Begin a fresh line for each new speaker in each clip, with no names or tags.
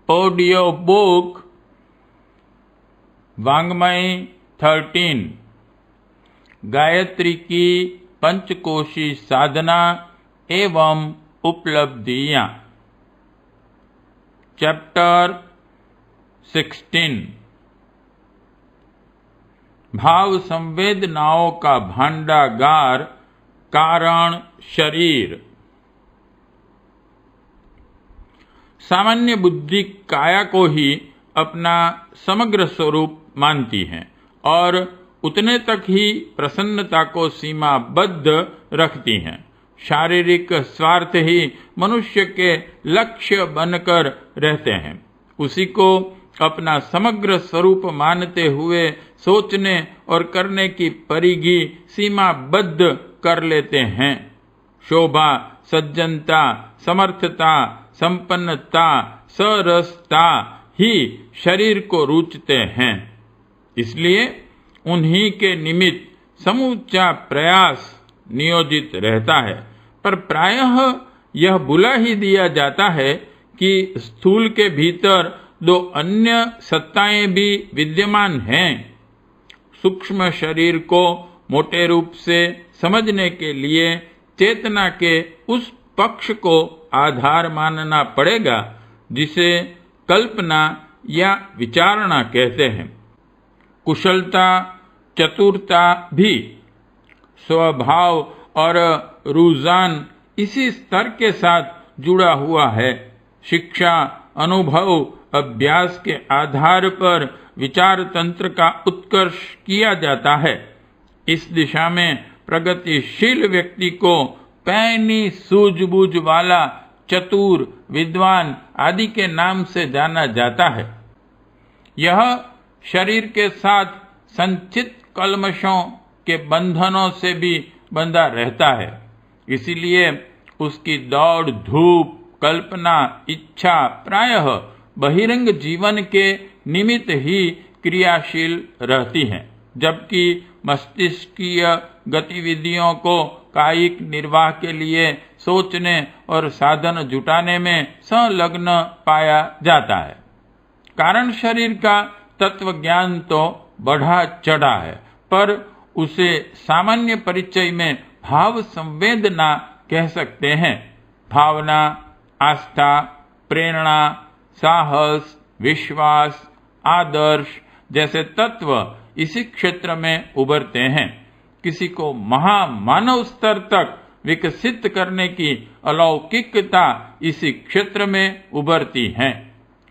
Audio book वाङ्मय 13 गायत्री की पंचकोशी साधना एवं उपलब्धियां। चैप्टर 16 भाव संवेदनाओं का भांडागार, कारण शरीर। सामान्य बुद्धि काया को ही अपना समग्र स्वरूप मानती है और उतने तक ही प्रसन्नता को सीमाबद्ध रखती हैं। शारीरिक स्वार्थ ही मनुष्य के लक्ष्य बनकर रहते हैं। उसी को अपना समग्र स्वरूप मानते हुए सोचने और करने की परिधि सीमाबद्ध कर लेते हैं। शोभा, सज्जनता, समर्थता, संपन्नता, सरसता ही शरीर को रुचते हैं। इसलिए उन्हीं के निमित्त समूचा प्रयास नियोजित रहता है। पर प्रायः यह भुला ही दिया जाता है कि स्थूल के भीतर दो अन्य सत्ताएं भी विद्यमान हैं। सूक्ष्म शरीर को मोटे रूप से समझने के लिए चेतना के उस पक्ष को आधार मानना पड़ेगा जिसे कल्पना या विचारणा कहते हैं। कुशलता, चतुरता भी स्वभाव और रुझान इसी स्तर के साथ जुड़ा हुआ है। शिक्षा, अनुभव, अभ्यास के आधार पर विचार तंत्र का उत्कर्ष किया जाता है। इस दिशा में प्रगतिशील व्यक्ति को पैनी सूझबूझ वाला, चतुर, विद्वान आदि के नाम से जाना जाता है। यह शरीर के साथ संचित कल्मशों के बंधनों से भी बंधा रहता है। इसीलिए उसकी दौड़ धूप, कल्पना, इच्छा प्रायः बहिरंग जीवन के निमित्त ही क्रियाशील रहती हैं, जबकि मस्तिष्कीय गतिविधियों को कायिक निर्वाह के लिए सोचने और साधन जुटाने में संलग्न पाया जाता है। कारण शरीर का तत्व ज्ञान तो बढ़ा चढ़ा है, पर उसे सामान्य परिचय में भाव संवेदना कह सकते हैं। भावना, आस्था, प्रेरणा, साहस, विश्वास, आदर्श जैसे तत्व इसी क्षेत्र में उभरते हैं। किसी को महामानव स्तर तक विकसित करने की अलौकिकता इसी क्षेत्र में उभरती है।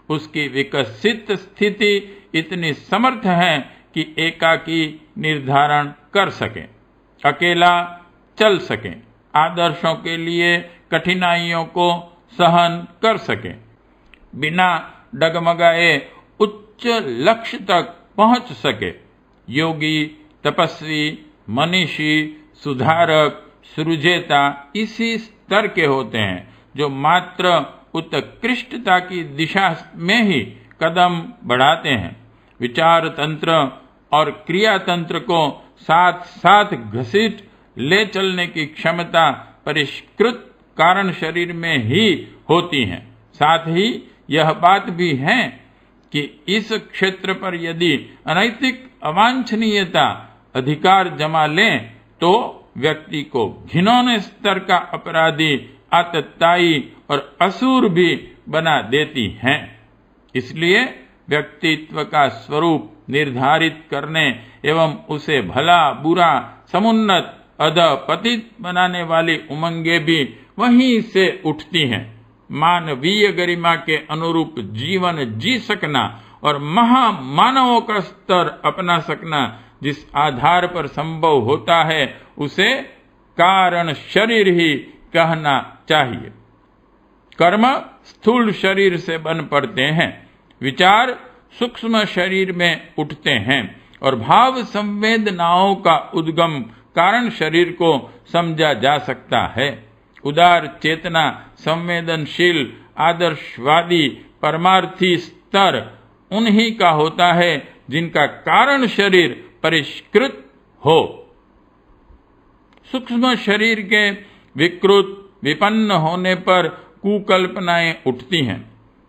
उसकी विकसित स्थिति इतनी समर्थ है कि एकाकी निर्धारण कर सके, अकेला चल सके, आदर्शों के लिए कठिनाइयों को सहन कर सके, बिना डगमगाए उच्च लक्ष्य तक पहुंच सके। योगी, तपस्वी, मनीषी, सुधारक, सृजेता इसी स्तर के होते हैं, जो मात्र उत्कृष्टता की दिशा में ही कदम बढ़ाते हैं। विचार तंत्र और क्रिया तंत्र को साथ साथ घसीट ले चलने की क्षमता परिष्कृत कारण शरीर में ही होती है। साथ ही यह बात भी है कि इस क्षेत्र पर यदि अनैतिक अवांछनीयता अधिकार जमा लें तो व्यक्ति को घिनौने स्तर का अपराधी, आतताई और असुर भी बना देती हैं। इसलिए व्यक्तित्व का स्वरूप निर्धारित करने एवं उसे भला बुरा, समुन्नत अधपतित बनाने वाली उमंगे भी वहीं से उठती हैं। मानवीय गरिमा के अनुरूप जीवन जी सकना और महामानवों का स्तर अपना सकना जिस आधार पर संभव होता है उसे कारण शरीर ही कहना चाहिए। कर्म स्थूल शरीर से बन पड़ते हैं, विचार सूक्ष्म शरीर में उठते हैं और भाव संवेदनाओं का उद्गम कारण शरीर को समझा जा सकता है। उदार चेतना, संवेदनशील, आदर्शवादी, परमार्थी स्तर उन्हीं का होता है जिनका कारण शरीर परिष्कृत हो। सूक्ष्म शरीर के विकृत विपन्न होने पर कुकल्पनाएं उठती हैं।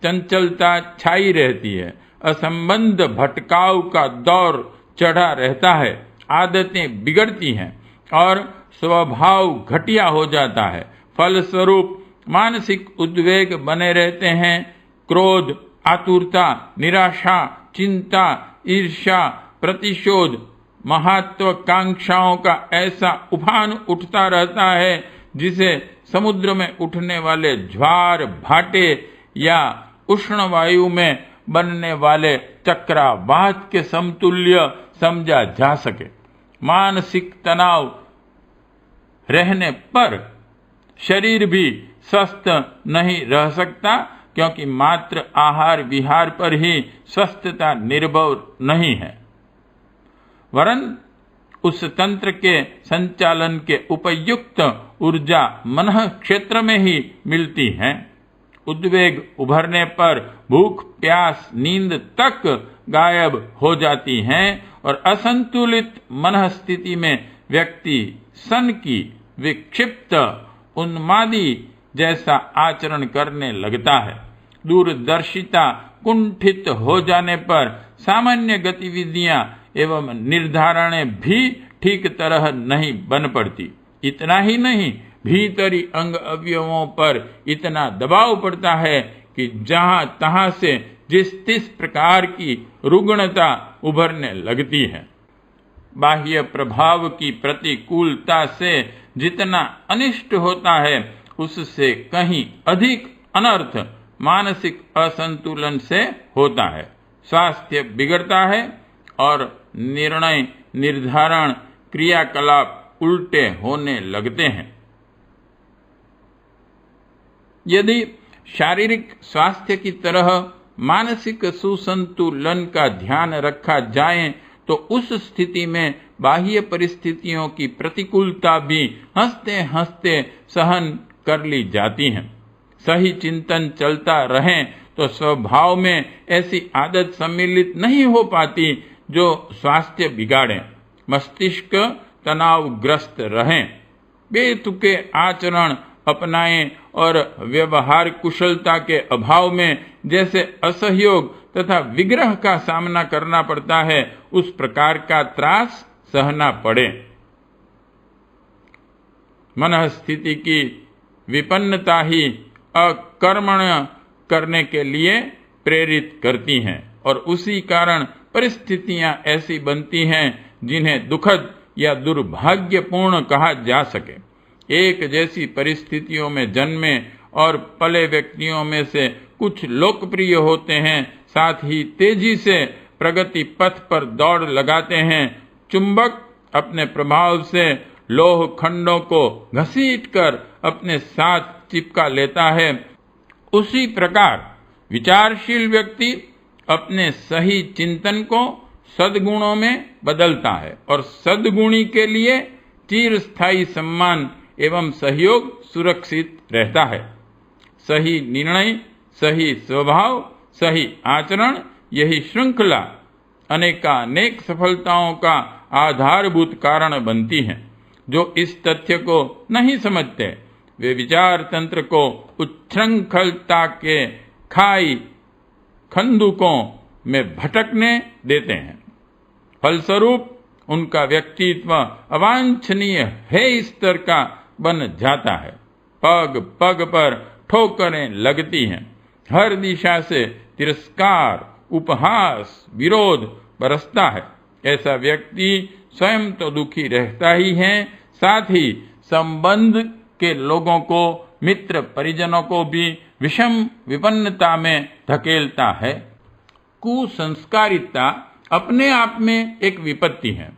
चंचलता छाई रहती है, असंबंध भटकाव का दौर चढ़ा रहता है, आदतें बिगड़ती हैं और स्वभाव घटिया हो जाता है। फलस्वरूप मानसिक उद्वेग बने रहते हैं। क्रोध, आतुरता, निराशा, चिंता, ईर्ष्या, प्रतिशोध, महत्वाकांक्षाओं का ऐसा उफान उठता रहता है जिसे समुद्र में उठने वाले ज्वार भाटे या उष्ण वायु में बनने वाले चक्रवात के समतुल्य समझा जा सके। मानसिक तनाव रहने पर शरीर भी स्वस्थ नहीं रह सकता, क्योंकि मात्र आहार विहार पर ही स्वस्थता निर्भर नहीं है, वरन उस तंत्र के संचालन के उपयुक्त ऊर्जा मन क्षेत्र में ही मिलती है। उद्वेग उभरने पर भूख, प्यास, नींद तक गायब हो जाती हैं और असंतुलित मन स्थिति में व्यक्ति सन की, विक्षिप्त, उन्मादी जैसा आचरण करने लगता है। दूरदर्शिता कुंठित हो जाने पर सामान्य गतिविधियां एवं निर्धारणें भी ठीक तरह नहीं बन पड़ती। इतना ही नहीं, भीतरी अंग अवयवों पर इतना दबाव पड़ता है कि जहां तहां से जिस तिस प्रकार की रुग्णता उभरने लगती है। बाह्य प्रभाव की प्रतिकूलता से जितना अनिष्ट होता है, उससे कहीं अधिक अनर्थ मानसिक असंतुलन से होता है। स्वास्थ्य बिगड़ता है और निर्णय, निर्धारण, क्रियाकलाप उल्टे होने लगते हैं। यदि शारीरिक स्वास्थ्य की तरह मानसिक सुसंतुलन का ध्यान रखा जाए तो उस स्थिति में बाह्य परिस्थितियों की प्रतिकूलता भी हंसते हंसते सहन कर ली जाती है। सही चिंतन चलता रहे तो स्वभाव में ऐसी आदत सम्मिलित नहीं हो पाती जो स्वास्थ्य बिगाड़े, मस्तिष्क तनावग्रस्त रहे, बेतुके आचरण अपनाएं और व्यवहार कुशलता के अभाव में जैसे असहयोग तथा विग्रह का सामना करना पड़ता है, उस प्रकार का त्रास सहना पड़े। मन स्थिति की विपन्नता ही अकर्मण्य करने के लिए प्रेरित करती हैं और उसी कारण परिस्थितियां ऐसी बनती हैं जिन्हें दुखद या दुर्भाग्यपूर्ण कहा जा सके। एक जैसी परिस्थितियों में जन्मे और पले व्यक्तियों में से कुछ लोकप्रिय होते हैं, साथ ही तेजी से प्रगति पथ पर दौड़ लगाते हैं। चुंबक अपने प्रभाव से लोह खंडों को घसीटकर अपने साथ चिपका लेता है, उसी प्रकार विचारशील व्यक्ति अपने सही चिंतन को सद्गुणों में बदलता है और सद्गुणी के लिए चिरस्थायी सम्मान एवं सहयोग सुरक्षित रहता है। सही निर्णय, सही स्वभाव, सही आचरण, यही श्रृंखला अनेकानेक सफलताओं का आधारभूत कारण बनती है। जो इस तथ्य को नहीं समझते, वे विचार तंत्र को उच्छृंखलता के खाई खंदुकों में भटकने देते हैं। फलस्वरूप उनका व्यक्तित्व अवांछनीय है स्तर का बन जाता है। पग पग पर ठोकरें लगती हैं, हर दिशा से तिरस्कार, उपहास, विरोध बरसता है। ऐसा व्यक्ति स्वयं तो दुखी रहता ही है, साथ ही संबंध के लोगों को, मित्र परिजनों को भी विषम विपन्नता में धकेलता है। कुसंस्कारिता अपने आप में एक विपत्ति है।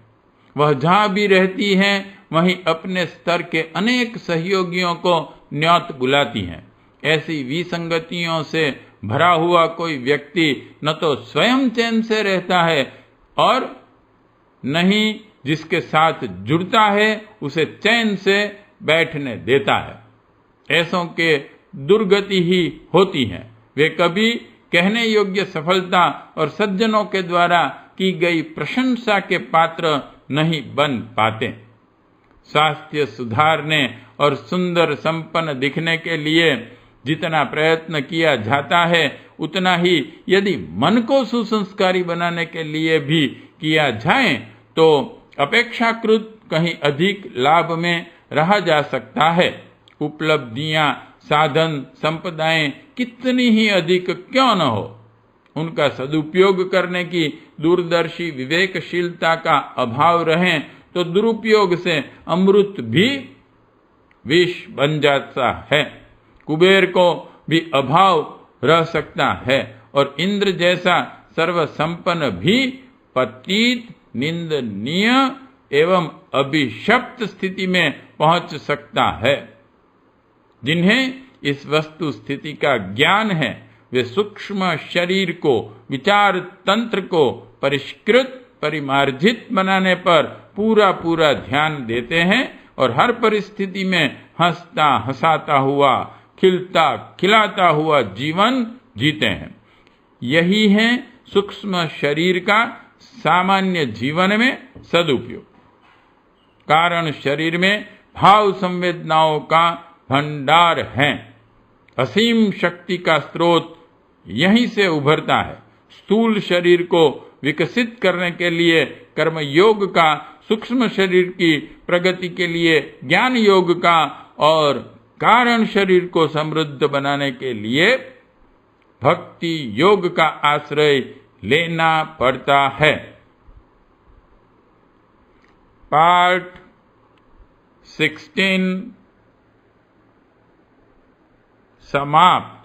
वह जहां भी रहती है वहीं अपने स्तर के अनेक सहयोगियों को न्योत बुलाती है। ऐसी विसंगतियों से भरा हुआ कोई व्यक्ति न तो स्वयं चैन से रहता है और न ही जिसके साथ जुड़ता है उसे चैन से बैठने देता है। ऐसों के दुर्गति ही होती है। वे कभी कहने योग्य सफलता और सज्जनों के द्वारा की गई प्रशंसा के पात्र नहीं बन पाते। स्वास्थ्य सुधारने और सुंदर संपन्न दिखने के लिए जितना प्रयत्न किया जाता है उतना ही यदि मन को सुसंस्कारी बनाने के लिए भी किया जाए तो अपेक्षाकृत कहीं अधिक लाभ में रहा जा सकता है। उपलब्धियां, साधन, संपदाएं कितनी ही अधिक क्यों न हो, उनका सदुपयोग करने की दूरदर्शी विवेकशीलता का अभाव रहे तो दुरुपयोग से अमृत भी विष बन जाता है। कुबेर को भी अभाव रह सकता है और इंद्र जैसा सर्वसंपन्न भी पतित, निंदनीय एवं अभिशप्त स्थिति में पहुंच सकता है। जिन्हें इस वस्तु स्थिति का ज्ञान है वे सूक्ष्म शरीर को, विचार तंत्र को परिष्कृत, परिमार्जित बनाने पर पूरा पूरा ध्यान देते हैं और हर परिस्थिति में हंसता हंसाता हुआ, खिलता खिलाता हुआ जीवन जीते हैं। यही है सूक्ष्म शरीर का सामान्य जीवन में सदुपयोग। कारण शरीर में भाव संवेदनाओं का भंडार है। असीम शक्ति का स्रोत यहीं से उभरता है। स्थूल शरीर को विकसित करने के लिए कर्म योग का, सूक्ष्म शरीर की प्रगति के लिए ज्ञान योग का और कारण शरीर को समृद्ध बनाने के लिए भक्ति योग का आश्रय लेना पड़ता है। पार्ट 16 समाप्त।